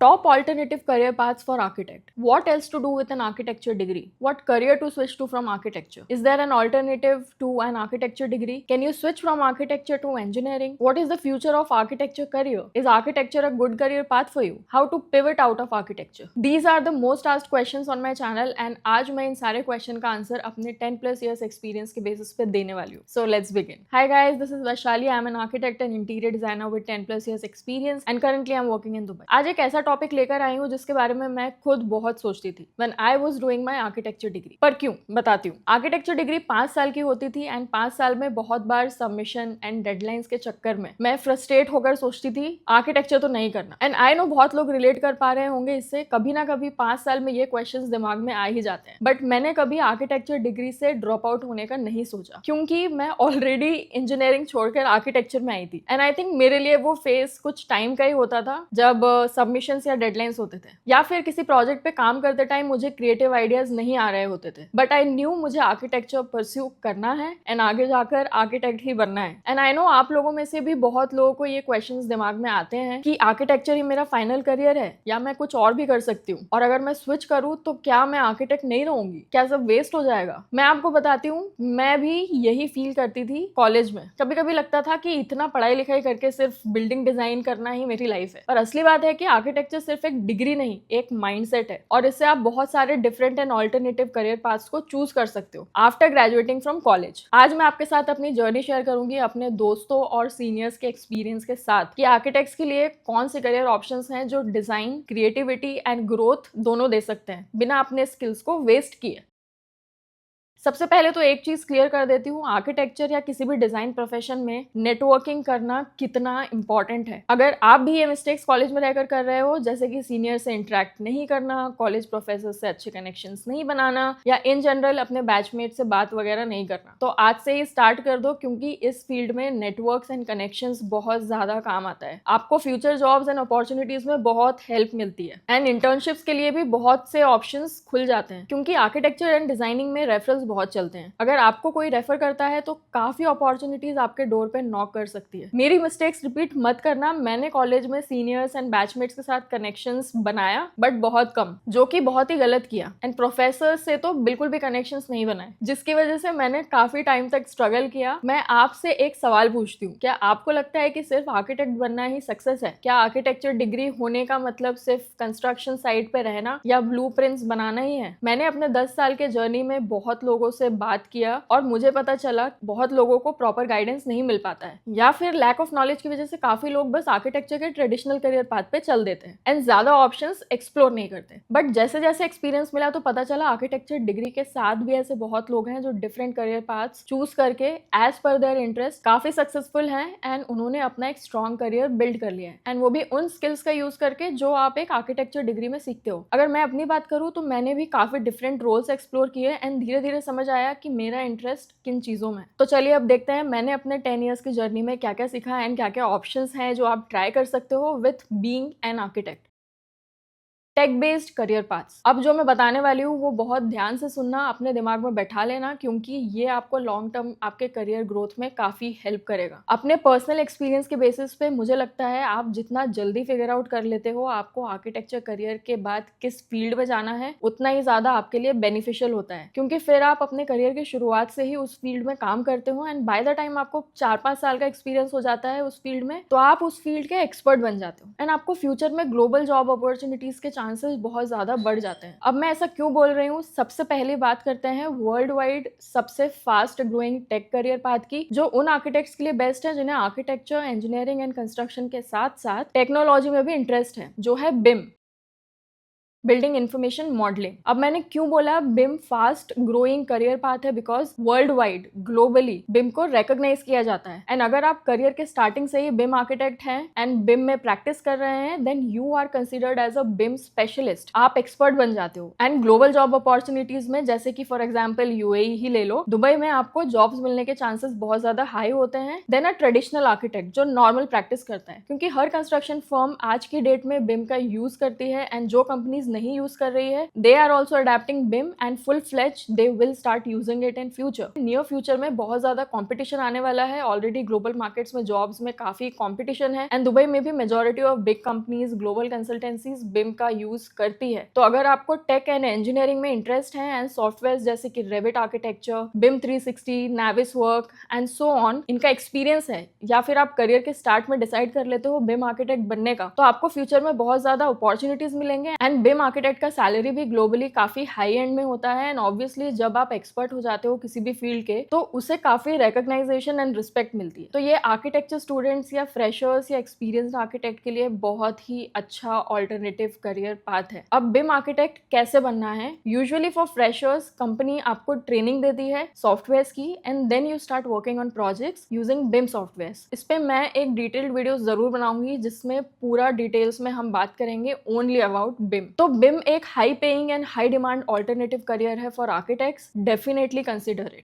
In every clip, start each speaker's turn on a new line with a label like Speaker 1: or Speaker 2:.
Speaker 1: Top alternative career paths for architect. What else to do with an architecture degree? What career to switch to from architecture? Is there an alternative to an architecture degree? Can you switch from architecture to engineering? What is the future of architecture career? Is architecture a good career path for you? How to pivot out of architecture? These are the most asked questions on my channel and आज मैं इन सारे question का answer अपने 10+ years experience के basis पे देने वाली हूँ. So let's begin. Hi guys, this is Vaishali. I'm an architect and interior designer with 10+ years experience and currently I'm working in Dubai. आज एक ऐसा टॉपिक लेकर आई हूँ जिसके बारे में मैं खुद बहुत सोचती थी when I was doing my architecture degree. पर क्यों, बताती हूँ. आर्किटेक्चर डिग्री 5 साल की होती थी एंड 5 साल में बहुत बार सबमिशन एंड डेडलाइंस के चक्कर में मैं फ्रस्ट्रेट होकर सोचती थी आर्किटेक्चर तो नहीं करना. एंड आई नो बहुत लोग रिलेट कर पा रहे होंगे इससे. कभी ना कभी 5 साल में ये क्वेश्चंस दिमाग में आ ही जाते हैं. बट मैंने कभी आर्किटेक्चर डिग्री से ड्रॉप आउट होने का नहीं सोचा क्योंकि मैं ऑलरेडी इंजीनियरिंग छोड़कर आर्किटेक्चर में आई थी. एंड आई थिंक मेरे लिए वो फेज कुछ टाइम का ही होता था जब सबमिशन या डेडलाइंस होते थे या फिर किसी प्रोजेक्ट पे काम करते टाइम मुझे क्रिएटिव आइडियाज नहीं आ रहे होते थे. बट आई न्यू मुझे आर्किटेक्चर परस्यू करना है एंड आगे जाकर आर्किटेक्ट ही बनना है. एंड आई नो आप लोगों में से भी बहुत लोगों को ये क्वेश्चंस दिमाग में आते हैं कि आर्किटेक्चर ही मेरा फाइनल करियर है या मैं कुछ और भी कर सकती हूँ, और अगर मैं स्विच करूँ तो क्या मैं आर्किटेक्ट नहीं रहूंगी, क्या सब वेस्ट हो जाएगा. मैं आपको बताती हूँ, मैं भी यही फील करती थी कॉलेज में. कभी कभी लगता था कि इतना पढ़ाई लिखाई करके सिर्फ बिल्डिंग डिजाइन करना ही मेरी लाइफ है. और असली बात है कि आर्किटेक्चर सिर्फ एक डिग्री नहीं, एक माइंडसेट है और इससे आप बहुत सारे different and alternative career paths को चूज कर सकते हो आफ्टर ग्रेजुएटिंग फ्रॉम कॉलेज. आज मैं आपके साथ अपनी जर्नी शेयर करूंगी अपने दोस्तों और सीनियर्स के एक्सपीरियंस के साथ कि आर्किटेक्ट्स के लिए कौन से करियर ऑप्शंस हैं जो डिजाइन, क्रिएटिविटी एंड ग्रोथ दोनों दे सकते हैं बिना अपने स्किल्स को वेस्ट किए. सबसे पहले तो एक चीज क्लियर कर देती हूँ, आर्किटेक्चर या किसी भी डिजाइन प्रोफेशन में नेटवर्किंग करना कितना इंपॉर्टेंट है. अगर आप भी ये मिस्टेक्स कॉलेज में रहकर कर रहे हो, जैसे कि सीनियर से इंटरेक्ट नहीं करना, कॉलेज प्रोफेसर से अच्छे कनेक्शंस नहीं बनाना या इन जनरल अपने बैचमेट से बात वगैरह नहीं करना, तो आज से ही स्टार्ट कर दो क्योंकि इस फील्ड में नेटवर्क्स एंड कनेक्शंस बहुत ज्यादा काम आता है. आपको फ्यूचर जॉब्स एंड अपॉर्चुनिटीज में बहुत हेल्प मिलती है एंड इंटर्नशिप्स के लिए भी बहुत से ऑप्शंस खुल जाते हैं क्योंकि आर्किटेक्चर एंड डिजाइनिंग में रेफरल्स बहुत चलते हैं. अगर आपको कोई रेफर करता है तो काफी अपॉर्चुनिटीज आपके डोर पे नॉक कर सकती है. मेरी मिस्टेक्स रिपीट मत करना. मैंने कॉलेज में सीनियर्स एंड बैचमेट्स के साथ कनेक्शंस बनाया बट बहुत कम, जो कि बहुत ही गलत किया. एंड प्रोफेसर से तो बिल्कुल भी कनेक्शंस नहीं बनाए, जिसकी वजह से मैंने काफी टाइम तक स्ट्रगल किया. मैं आपसे एक सवाल पूछती हूँ, क्या आपको लगता है कि सिर्फ आर्किटेक्ट बनना ही सक्सेस है? क्या आर्किटेक्चर डिग्री होने का मतलब सिर्फ कंस्ट्रक्शन साइट पे रहना या ब्लूप्रिंट्स बनाना ही है? मैंने अपने 10 साल के जर्नी में बहुत लोगों से बात किया और मुझे पता चला बहुत लोगों को प्रॉपर गाइडेंस नहीं मिल पाता है या फिर लैक ऑफ नॉलेज की वजह से काफी लोग बस आर्किटेक्चर के ट्रेडिशनल करियर पाथ पे चल देते हैं एंड ज्यादा ऑप्शंस एक्सप्लोर नहीं करते. बट जैसे जैसे एक्सपीरियंस मिला तो पता चला आर्किटेक्चर डिग्री के साथ भी ऐसे बहुत लोग हैं जो डिफरेंट करियर पाथ्स चूज करके एज पर देयर इंटरेस्ट काफी सक्सेसफुल हैं एंड उन्होंने अपना एक स्ट्रॉन्ग करियर बिल्ड कर लिया है. एंड वो भी उन स्किल्स का यूज करके जो आप एक आर्किटेक्चर डिग्री में सीखते हो. अगर मैं अपनी बात करूँ तो मैंने भी काफी डिफरेंट रोल्स एक्सप्लोर किए एंड धीरे धीरे समझ आया कि मेरा इंटरेस्ट किन चीजों में. तो चलिए अब देखते हैं मैंने अपने 10 इयर्स की जर्नी में क्या क्या सीखा एंड क्या क्या ऑप्शंस हैं जो आप ट्राई कर सकते हो with being an architect. Tech based career paths. अब जो मैं बताने वाली हूँ वो बहुत ध्यान से सुनना, अपने दिमाग में बैठा लेना क्योंकि ये आपको लॉन्ग टर्म आपके करियर ग्रोथ में काफी हेल्प करेगा. अपने पर्सनल एक्सपीरियंस के बेसिस पे मुझे लगता है आप जितना जल्दी फिगर आउट कर लेते हो आपको आर्किटेक्चर करियर के बाद किस फील्ड में जाना है, उतना ही ज्यादा आपके लिए बेनिफिशियल होता है क्योंकि फिर आप अपने करियर की शुरुआत से ही उस फील्ड में काम करते हो एंड बाय द टाइम आपको 4-5 साल का एक्सपीरियंस हो जाता है उस फील्ड में, तो आप उस फील्ड के एक्सपर्ट बन जाते हो एंड आपको फ्यूचर में ग्लोबल जॉब अपॉर्चुनिटीज के चांसेस बहुत ज्यादा बढ़ जाते हैं. अब मैं ऐसा क्यों बोल रही हूँ, सबसे पहले बात करते हैं वर्ल्ड वाइड सबसे fast growing tech career path की, जो उन आर्किटेक्ट्स के लिए बेस्ट है जिन्हें आर्किटेक्चर, इंजीनियरिंग एंड कंस्ट्रक्शन के साथ साथ टेक्नोलॉजी में भी इंटरेस्ट है, जो है बिम, बिल्डिंग इंफॉर्मेशन मॉडलिंग. अब मैंने क्यों बोला बिम फास्ट ग्रोइंग करियर पाथ है, बिकॉज वर्ल्ड वाइड ग्लोबली बिम को रिकॉग्नाइज किया जाता है एंड अगर आप करियर के स्टार्टिंग से ही बिम आर्किटेक्ट हैं एंड बिम में प्रैक्टिस कर रहे हैं then you are considered as a BIM specialist. आप एक्सपर्ट बन जाते हो एंड ग्लोबल जॉब अपॉर्चुनिटीज में, जैसे कि फॉर एग्जाम्पल यूएई ही ले लो, दुबई में आपको जॉब्स मिलने के चांसेस बहुत ज्यादा हाई होते हैं देन अ ट्रेडिशनल आर्किटेक्ट जो नॉर्मल प्रैक्टिस करता है, क्योंकि हर कंस्ट्रक्शन फर्म आज की डेट में बिम का यूज करती है एंड जो कंपनीज नहीं यूज कर रही है, they are also adapting BIM and full fledge they will start using it in future. Near future में बहुत ज्यादा कॉम्पिटिशन आने वाला है। ऑलरेडी ग्लोबल मार्केट्स में जॉब्स में काफी कॉम्पिटिशन है एंड दुबई में भी majority of big companies, global consultancies BIM का यूज करती है। तो अगर आपको टेक एंड इंजीनियरिंग में इंटरेस्ट है एंड सॉफ्टवेयर जैसे कि Revit architecture, BIM 360, Navis work and so on, इनका एक्सपीरियंस है, या फिर आप करियर के स्टार्ट में डिसाइड कर लेते हो बिम आर्किटेक्ट बनने का, तो आपको फ्यूचर में बहुत ज्यादा अपॉर्चुनिटीज मिलेंगे। एंड बिम आर्किटेक्ट का सैलरी भी ग्लोबली काफी हाई एंड में होता है एंड ऑब्वियसली जब आप एक्सपर्ट हो जाते हो किसी भी फील्ड के तो उसे काफी रिकॉग्नाइजेशन एंड रिस्पेक्ट मिलती है। तो ये आर्किटेक्चर स्टूडेंट्स या फ्रेशर्स या एक्सपीरियंस्ड आर्किटेक्ट के लिए बहुत ही अच्छा ऑल्टरनेटिव करियर पाथ है। अब बिम आर्किटेक्ट कैसे बनना है? यूजुअली फॉर फ्रेशर्स कंपनी आपको ट्रेनिंग देती है सॉफ्टवेयर की and then you start working on projects using BIM software. इस पे मैं एक डिटेल्ड वीडियो जरूर बनाऊंगी जिसमें पूरा डिटेल्स में हम बात करेंगे ओनली अबाउट बिम। तो बिम एक high paying and high demand alternative career है for architects, definitely consider it.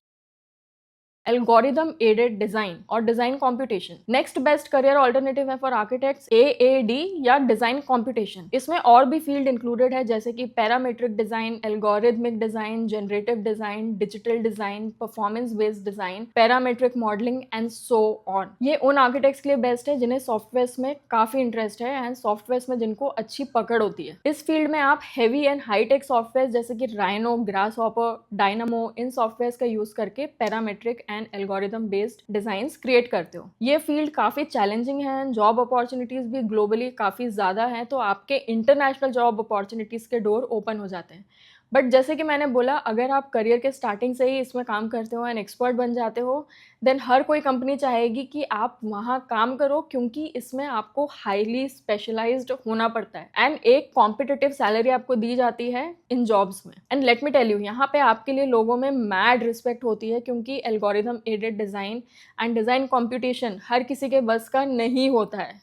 Speaker 1: Algorithm aided design और design computation next best career alternative है फॉर आर्किटेक्ट्स, AAD या डिजाइन कंप्यूटेशन। इसमें और भी फील्ड इंक्लूडेड है जैसे कि parametric design, algorithmic design, generative design, digital design, performance based design, parametric modeling and so on. ये उन आर्किटेक्ट्स के लिए बेस्ट है जिन्हें सॉफ्टवेयर में काफी इंटरेस्ट है एंड सॉफ्टवेयर में जिनको अच्छी पकड़ होती है। इस फील्ड में आप हेवी एंड हाईटेक सॉफ्टवेयर जैसे कि राइनो, ग्रासहॉपर, डायनामो, इन सॉफ्टवेयर का यूज करके parametric and algorithm based designs create करते हो। ये फील्ड काफी चैलेंजिंग है एंड जॉब अपॉर्चुनिटीज भी ग्लोबली काफी ज्यादा है, तो आपके इंटरनेशनल जॉब अपॉर्चुनिटीज के डोर ओपन हो जाते हैं। बट जैसे कि मैंने बोला, अगर आप करियर के स्टार्टिंग से ही इसमें काम करते हो एंड एक्सपर्ट बन जाते हो देन हर कोई कंपनी चाहेगी कि आप वहाँ काम करो, क्योंकि इसमें आपको हाईली स्पेशलाइज्ड होना पड़ता है एंड एक कॉम्पिटिटिव सैलरी आपको दी जाती है इन जॉब्स में। And let me tell you, यहाँ पे आपके लिए लोगों में मैड रिस्पेक्ट होती है क्योंकि algorithm aided design and design computation हर किसी के बस का नहीं होता है।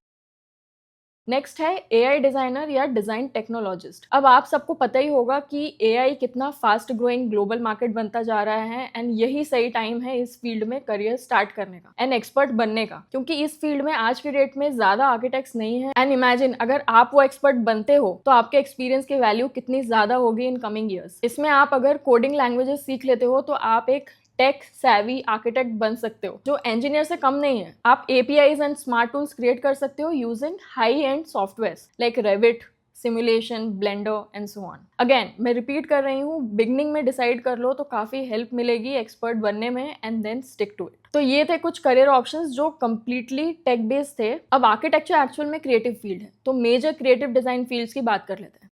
Speaker 1: नेक्स्ट है AI डिजाइनर या डिजाइन टेक्नोलॉजिस्ट। अब आप सबको पता ही होगा कि AI कितना फास्ट ग्रोइंग ग्लोबल मार्केट बनता जा रहा है एंड यही सही टाइम है इस फील्ड में करियर स्टार्ट करने का एंड एक्सपर्ट बनने का, क्योंकि इस फील्ड में आज के डेट में ज्यादा आर्किटेक्ट्स नहीं है। एंड इमेजिन अगर आप वो एक्सपर्ट बनते हो तो आपके एक्सपीरियंस की वैल्यू कितनी ज्यादा होगी इन कमिंग ईयर्स। इसमें आप अगर कोडिंग लैंग्वेजेस सीख लेते हो तो आप एक टेक सैवी आर्किटेक्ट बन सकते हो जो इंजीनियर से कम नहीं है। आप APIs and smart tools create कर सकते हो using high and software like Revit, simulation, blender and so on. Again मैं रिपीट कर रही हूँ, बिगनिंग में डिसाइड कर लो तो काफी हेल्प मिलेगी एक्सपर्ट बनने में and then stick to it. तो ये थे कुछ करियर ऑप्शंस जो कंप्लीटली टेक बेस्ड थे। अब आर्किटेक्चर एक्चुअल में क्रिएटिव फील्ड है, तो मेजर क्रिएटिव डिजाइन फील्ड्स की बात कर लेते हैं।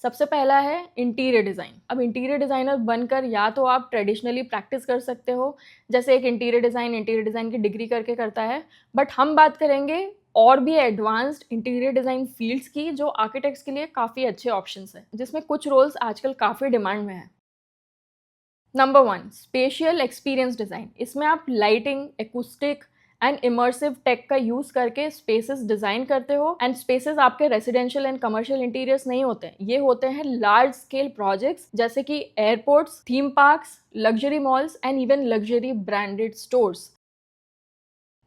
Speaker 1: सबसे पहला है इंटीरियर डिज़ाइन। अब इंटीरियर डिज़ाइनर बनकर या तो आप ट्रेडिशनली प्रैक्टिस कर सकते हो, जैसे एक इंटीरियर डिज़ाइन की डिग्री करके करता है, बट हम बात करेंगे और भी एडवांस्ड इंटीरियर डिज़ाइन फील्ड्स की जो आर्किटेक्ट्स के लिए काफ़ी अच्छे ऑप्शंस हैं, जिसमें कुछ रोल्स आजकल काफ़ी डिमांड में हैं। Number 1, spatial experience design. इसमें आप lighting, acoustic and immersive tech का यूज करके स्पेसेस डिजाइन करते हो एंड स्पेसेस आपके रेसिडेंशियल एंड कमर्शियल इंटीरियर्स नहीं होते हैं, ये होते हैं लार्ज स्केल प्रोजेक्ट्स जैसे कि airports, theme parks, luxury malls and even luxury branded stores.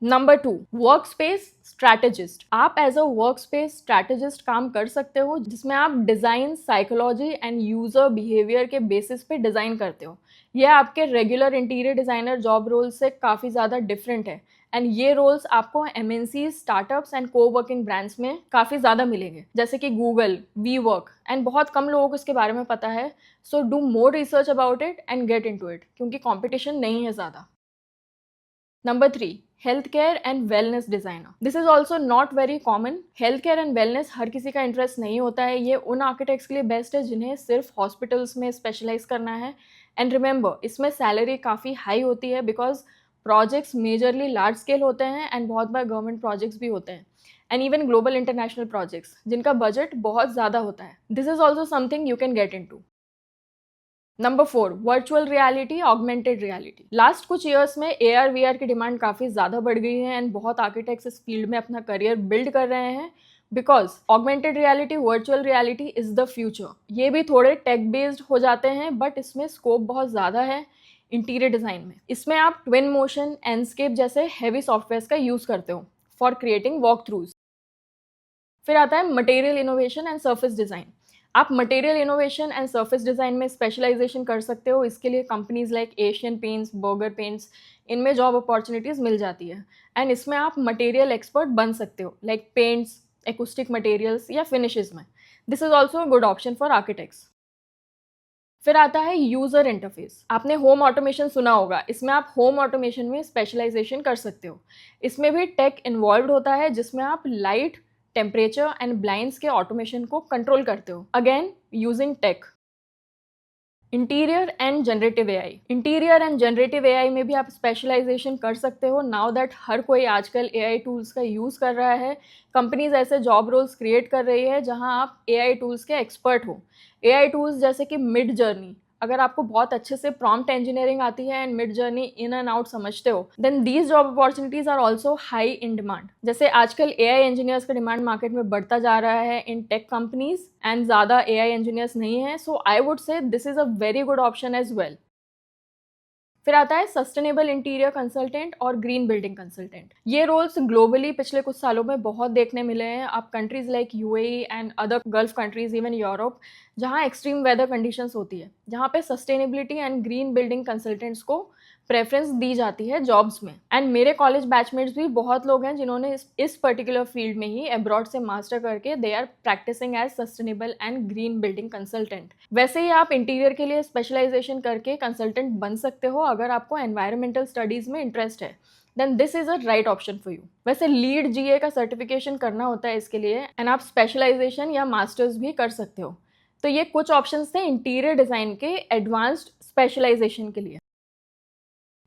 Speaker 1: Number 2, work space strategist. आप as a work space strategist काम कर सकते हो, जिसमें आप design, psychology and user behaviour के बेसिस पे डिजाइन करते हो। यह आपके regular interior designer job role से काफी ज्यादा डिफरेंट है एंड ये रोल्स आपको MNC, स्टार्टअप्स एंड को वर्किंग ब्रांड्स में काफी ज्यादा मिलेंगे, जैसे कि गूगल, WeWork एंड बहुत कम लोगों को इसके बारे में पता है। So do more research about it and get into it, क्योंकि कंपटीशन नहीं है ज्यादा। Number 3, health care and wellness designer. This is also not very common. Health care and wellness हर किसी का इंटरेस्ट नहीं होता है। ये उन आर्किटेक्ट्स के लिए बेस्ट है जिन्हें सिर्फ हॉस्पिटल्स में स्पेशलाइज करना है। एंड रिमेंबर, इसमें सैलरी काफ़ी हाई होती है because projects majorly large scale होते हैं एंड बहुत बार गवर्नमेंट प्रोजेक्ट्स भी होते हैं and even global international projects जिनका बजट बहुत ज़्यादा होता है। This is also something you can get into. Number 4, virtual reality, augmented reality. Last कुछ ईयर्स में AR/VR की डिमांड काफ़ी ज़्यादा बढ़ गई है एंड बहुत आर्किटेक्ट्स इस फील्ड में अपना करियर बिल्ड कर रहे हैं because augmented reality, virtual reality is the future. ये भी थोड़े टेक बेस्ड हो जाते हैं बट इसमें स्कोप बहुत ज़्यादा है इंटीरियर डिज़ाइन में। इसमें आप ट्विन मोशन, एंडस्केप जैसे हैवी सॉफ्टवेयर का यूज़ करते हो फॉर क्रिएटिंग वॉक थ्रूज। फिर आता है material innovation and surface design. आप material innovation and surface design में स्पेशलाइजेशन कर सकते हो। इसके लिए companies like Asian Paints, Berger Paints, इनमें जॉब अपॉर्चुनिटीज़ मिल जाती है एंड इसमें आप मटेरियल एक्सपर्ट बन सकते हो लाइक पेंट्स, एकोस्टिक मटेरियल्स या फिनिशेस में। This is also a good option for architects. फिर आता है यूज़र इंटरफेस। आपने होम ऑटोमेशन सुना होगा, इसमें आप होम ऑटोमेशन में स्पेशलाइजेशन कर सकते हो। इसमें भी टेक इन्वॉल्व होता है जिसमें आप लाइट, टेम्परेचर एंड ब्लाइंड्स के ऑटोमेशन को कंट्रोल करते हो, again using tech. Interior and generative AI. Interior and generative AI में भी आप स्पेशलाइजेशन कर सकते हो। नाउ दैट हर कोई आजकल एआई टूल्स का यूज़ कर रहा है, कंपनीज ऐसे जॉब रोल्स क्रिएट कर रही है जहां आप एआई टूल्स के एक्सपर्ट हो। एआई टूल्स जैसे कि मिड जर्नी, अगर आपको बहुत अच्छे से प्रॉम्प्ट इंजीनियरिंग आती है and Midjourney in and out समझते हो, then these job opportunities are also high in demand. जैसे आजकल एआई इंजीनियर्स का डिमांड मार्केट में बढ़ता जा रहा है इन टेक कंपनीज एंड ज़्यादा एआई इंजीनियर्स नहीं है, so I would say this is a very good option as well. फिर आता है सस्टेनेबल इंटीरियर कंसल्टेंट और ग्रीन बिल्डिंग कंसल्टेंट। ये रोल्स ग्लोबली पिछले कुछ सालों में बहुत देखने मिले हैं। आप countries like UAE and other gulf countries, even Europe, जहाँ एक्सट्रीम वेदर कंडीशंस होती है, जहाँ पे sustainability and green building consultants को प्रेफरेंस दी जाती है जॉब्स में। एंड मेरे कॉलेज बैचमेट्स भी बहुत लोग हैं जिन्होंने इस पर्टिकुलर फील्ड में ही अब्रॉड से मास्टर करके they are practising as sustainable and green building consultant. वैसे ही आप इंटीरियर के लिए स्पेशलाइजेशन करके कंसल्टेंट बन सकते हो अगर आपको एनवायरमेंटल स्टडीज़ में इंटरेस्ट है, then this is a right option for you. वैसे लीड जीए का सर्टिफिकेशन करना होता है इसके लिए एंड आप स्पेशलाइजेशन या मास्टर्स भी कर सकते हो। तो ये कुछ ऑप्शंस थे इंटीरियर डिज़ाइन के एडवांस्ड स्पेशलाइजेशन के लिए।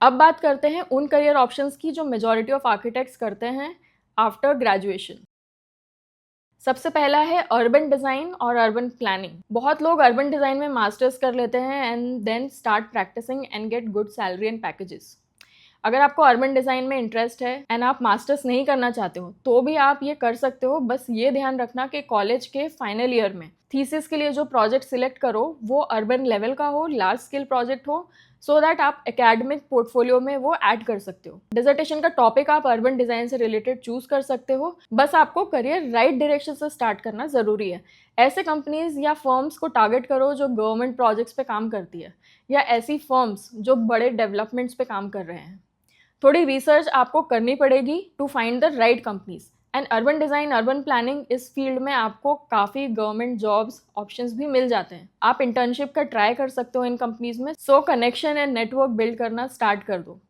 Speaker 1: अब बात करते हैं उन करियर ऑप्शंस की जो मेजॉरिटी ऑफ आर्किटेक्ट्स करते हैं आफ्टर ग्रेजुएशन। सबसे पहला है अर्बन डिज़ाइन और अर्बन प्लानिंग। बहुत लोग अर्बन डिज़ाइन में मास्टर्स कर लेते हैं and then start practising and get good salary and packages. अगर आपको अर्बन डिज़ाइन में इंटरेस्ट है एंड आप मास्टर्स नहीं करना चाहते हो तो भी आप ये कर सकते हो। बस ये ध्यान रखना कि कॉलेज के फाइनल ईयर में थीसिस के लिए जो प्रोजेक्ट सिलेक्ट करो वो अर्बन लेवल का हो, लार्ज स्केल प्रोजेक्ट हो, सो दैट आप एकेडमिक पोर्टफोलियो में वो ऐड कर सकते हो। डिसर्टेशन का टॉपिक आप अर्बन डिज़ाइन से रिलेटेड चूज कर सकते हो। बस आपको करियर राइट डायरेक्शन से स्टार्ट करना ज़रूरी है। ऐसे कंपनीज या फर्म्स को टारगेट करो जो गवर्नमेंट प्रोजेक्ट्स पे काम करती है या ऐसी फर्म्स जो बड़े डेवलपमेंट्स पे काम कर रहे हैं। थोड़ी रिसर्च आपको करनी पड़ेगी to find the right companies. And urban design, urban planning, इस फील्ड में आपको काफ़ी गवर्नमेंट जॉब्स ऑप्शंस भी मिल जाते हैं। आप इंटर्नशिप का ट्राई कर सकते हो इन कंपनीज में। सो कनेक्शन एंड नेटवर्क बिल्ड करना स्टार्ट कर दो।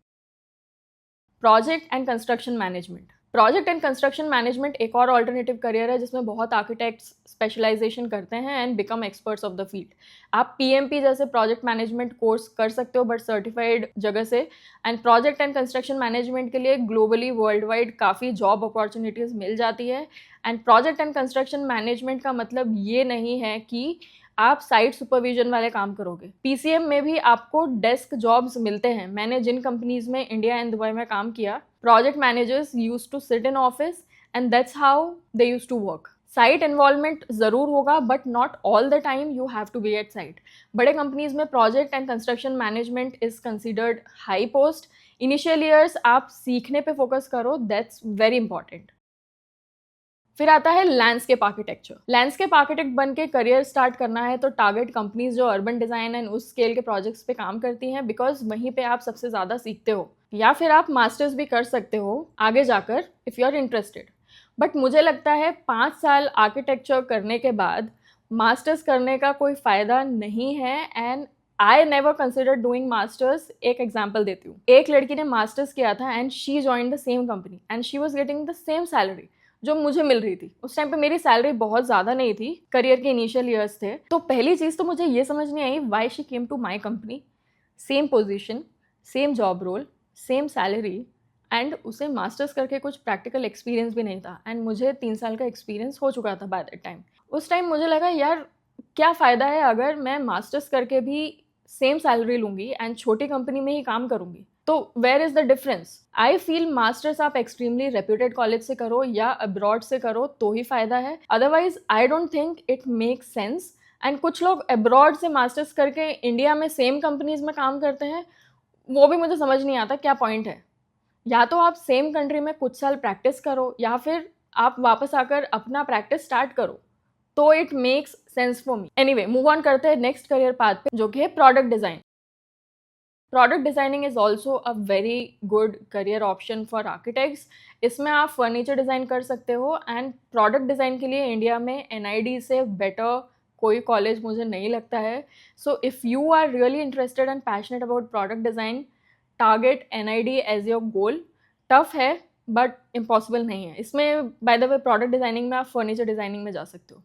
Speaker 1: Project and construction management. Project and construction management एक और ऑल्टरनेटिव करियर है जिसमें बहुत आर्किटेक्ट्स स्पेशलाइजेशन करते हैं and become experts of the field. आप पीएमपी जैसे प्रोजेक्ट मैनेजमेंट कोर्स कर सकते हो बट सर्टिफाइड जगह से। And project and construction management के लिए ग्लोबली वर्ल्ड वाइड काफ़ी जॉब अपॉर्चुनिटीज़ मिल जाती है। And project and construction management का मतलब ये नहीं है कि आप साइट सुपरविजन वाले काम करोगे। पीसीएम में भी आपको डेस्क जॉब्स मिलते हैं। मैंने जिन कंपनीज में इंडिया एंड दुबई में काम किया, project managers used to sit in office and that's how they used to work. Site involvement ज़रूर होगा but not all the time you have to be at site. बड़े companies में project and construction management is considered high post. Initial years आप सीखने पे focus करो, that's very important. फिर आता है लैंडस्केप आर्किटेक्चर। लैंडस्केप आर्किटेक्ट बन के करियर स्टार्ट करना है तो टारगेट कंपनीज जो अर्बन डिज़ाइन एंड उस स्केल के प्रोजेक्ट्स पे काम करती हैं, बिकॉज वहीं पे आप सबसे ज़्यादा सीखते हो। या फिर आप मास्टर्स भी कर सकते हो आगे जाकर if you are interested. But मुझे लगता है 5 साल आर्किटेक्चर करने के बाद मास्टर्स करने का कोई फ़ायदा नहीं है and I never consider doing masters. एक एग्जाम्पल देती हूँ। एक लड़की ने मास्टर्स किया था and she join the same company and she was getting the same salary जो मुझे मिल रही थी। उस टाइम पे मेरी सैलरी बहुत ज़्यादा नहीं थी, करियर के इनिशियल ईयर्स थे। तो पहली चीज़ तो मुझे ये समझ नहीं आई why she came to my company, same position, same job role, same salary, and उसे मास्टर्स करके कुछ प्रैक्टिकल एक्सपीरियंस भी नहीं था एंड मुझे 3 साल का एक्सपीरियंस हो चुका था बाय दैट टाइम। उस टाइम मुझे लगा यार क्या फ़ायदा है अगर मैं मास्टर्स करके भी सेम सैलरी लूँगी एंड छोटी कंपनी में ही काम करूँगी। तो where is the difference? I feel masters आप एक्सट्रीमली रेप्यूटेड कॉलेज से करो या अब्रॉड से करो तो ही फ़ायदा है, otherwise I don't think it makes sense. And कुछ लोग अब्रॉड से मास्टर्स करके इंडिया में सेम कंपनीज में काम करते हैं, वो भी मुझे समझ नहीं आता क्या पॉइंट है। या तो आप सेम कंट्री में कुछ साल प्रैक्टिस करो या फिर आप वापस आकर अपना प्रैक्टिस स्टार्ट करो। तो it makes sense for me. Anyway, move on करते हैं नेक्स्ट करियर पाथ पे, जो कि है product design. Product designing is also a very good career option for architects. इसमें आप फर्नीचर डिज़ाइन कर सकते हो, एंड प्रोडक्ट डिज़ाइन के लिए इंडिया में NID से बेटर कोई कॉलेज मुझे नहीं लगता है। So if you are really interested and passionate about product design, target NID as your goal. Tough है बट इम्पॉसिबल नहीं है। इसमें by the way product designing में आप फर्नीचर डिज़ाइनिंग में जा सकते हो।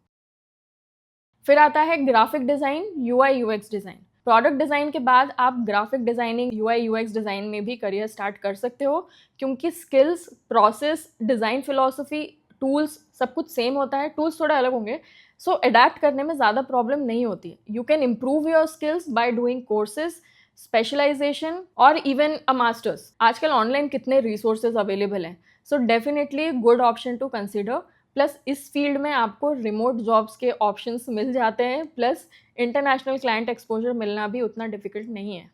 Speaker 1: फिर आता है graphic design, UI UX design. Product design के बाद आप graphic designing, UI UX design में भी करियर स्टार्ट कर सकते हो, क्योंकि skills, process, design philosophy, tools सब कुछ सेम होता है। टूल्स थोड़े अलग होंगे, सो अडेप्ट करने में ज़्यादा प्रॉब्लम नहीं होती है। You can improve your skills by doing courses, specialisation और इवन अ मास्टर्स। आजकल ऑनलाइन कितने रिसोर्सेज अवेलेबल हैं, so definitely good option to consider. Plus इस फील्ड में आपको रिमोट जॉब्स के ऑप्शंस मिल जाते हैं, प्लस इंटरनेशनल क्लाइंट एक्सपोजर मिलना भी उतना डिफिकल्ट नहीं है।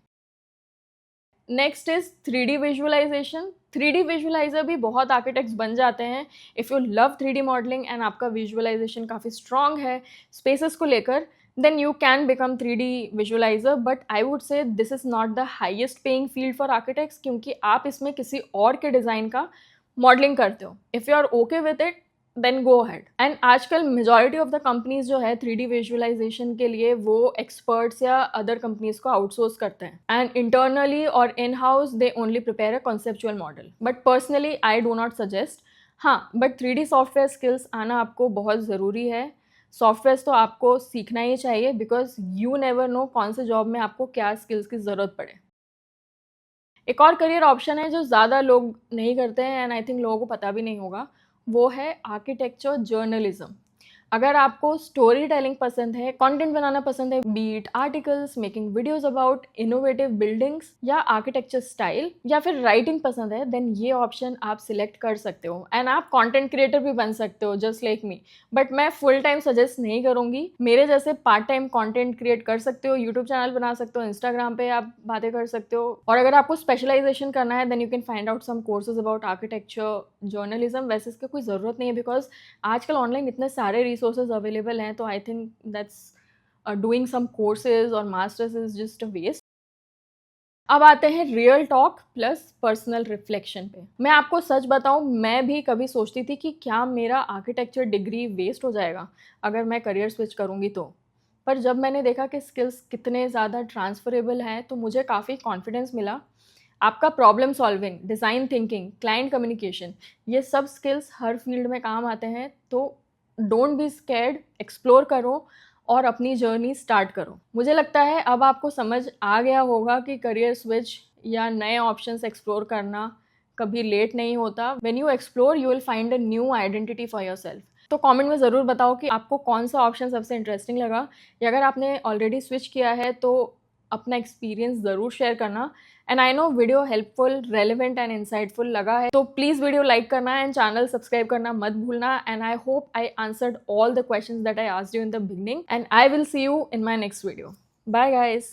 Speaker 1: Next is 3D visualisation. 3D visualiser भी बहुत आर्किटेक्ट्स बन जाते हैं। If you love 3D modelling and आपका विजुअलाइजेशन काफ़ी स्ट्रॉन्ग है स्पेसेस को लेकर, then you can become 3D visualizer, but I would say this is not the highest paying field for architects, क्योंकि आप इसमें किसी और के डिज़ाइन का मॉडलिंग करते हो। If you are okay with it then go ahead. And आजकल मेजॉरिटी ऑफ द कंपनीज जो है 3D विजुअलाइजेशन के लिए वो एक्सपर्ट्स या अदर कंपनीज को आउटसोर्स करते हैं, एंड इंटरनली और in house they only prepare a conceptual model. But personally I do not suggest. हाँ, बट 3D सॉफ्टवेयर स्किल्स आना आपको बहुत ज़रूरी है। सॉफ्टवेयर तो आपको सीखना ही चाहिए, बिकॉज यू नेवर नो कौन से जॉब में आपको क्या स्किल्स की ज़रूरत पड़े। एक और करियर ऑप्शन है जो ज़्यादा लोग नहीं करते हैं, एंड आई थिंक लोगों को पता भी नहीं होगा, वो है आर्किटेक्चर जर्नलिज्म। अगर आपको स्टोरी टेलिंग पसंद है, कंटेंट बनाना पसंद है, be it articles, making videos about innovative buildings या आर्किटेक्चर स्टाइल, या फिर राइटिंग पसंद है, देन ये ऑप्शन आप सिलेक्ट कर सकते हो, एंड आप कंटेंट क्रिएटर भी बन सकते हो जस्ट लाइक मी। बट मैं फुल टाइम सजेस्ट नहीं करूँगी। मेरे जैसे पार्ट टाइम कंटेंट क्रिएट कर सकते हो, यूट्यूब चैनल बना सकते हो, इंस्टाग्राम पे आप बातें कर सकते हो, और अगर आपको स्पेशलाइजेशन करना है then you can find out some courses about architecture journalism. वैसे इसकी कोई ज़रूरत नहीं है, बिकॉज आजकल ऑनलाइन इतने सारे रिसोर्सेज अवेलेबल हैं, तो I think that's doing some courses और masters is just a waste. अब आते हैं real talk plus personal reflection पे। मैं आपको सच बताऊं, मैं भी कभी सोचती थी कि क्या मेरा आर्किटेक्चर डिग्री वेस्ट हो जाएगा अगर मैं करियर स्विच करूंगी तो। पर जब मैंने देखा कि स्किल्स कितने ज़्यादा ट्रांसफरेबल हैं, तो मुझे काफ़ी कॉन्फिडेंस मिला। आपका problem solving, design thinking, client communication, ये सब स्किल्स हर फील्ड में काम आते हैं। तो डोंट बी स्कैर्ड, एक्सप्लोर करो और अपनी जर्नी स्टार्ट करो। मुझे लगता है अब आपको समझ आ गया होगा कि करियर स्विच या नए ऑप्शंस एक्सप्लोर करना कभी लेट नहीं होता। When you explore you will find a new identity for yourself. तो कमेंट में ज़रूर बताओ कि आपको कौन सा ऑप्शन सबसे इंटरेस्टिंग लगा, या अगर आपने ऑलरेडी स्विच किया है तो अपना एक्सपीरियंस ज़रूर शेयर करना। And I know video helpful, relevant and insightful लगा है, तो प्लीज़ वीडियो लाइक करना एंड चैनल सब्सक्राइब करना मत भूलना। And I hope I answered all the questions that I asked you in the beginning, and I will see you in my next video. Bye guys.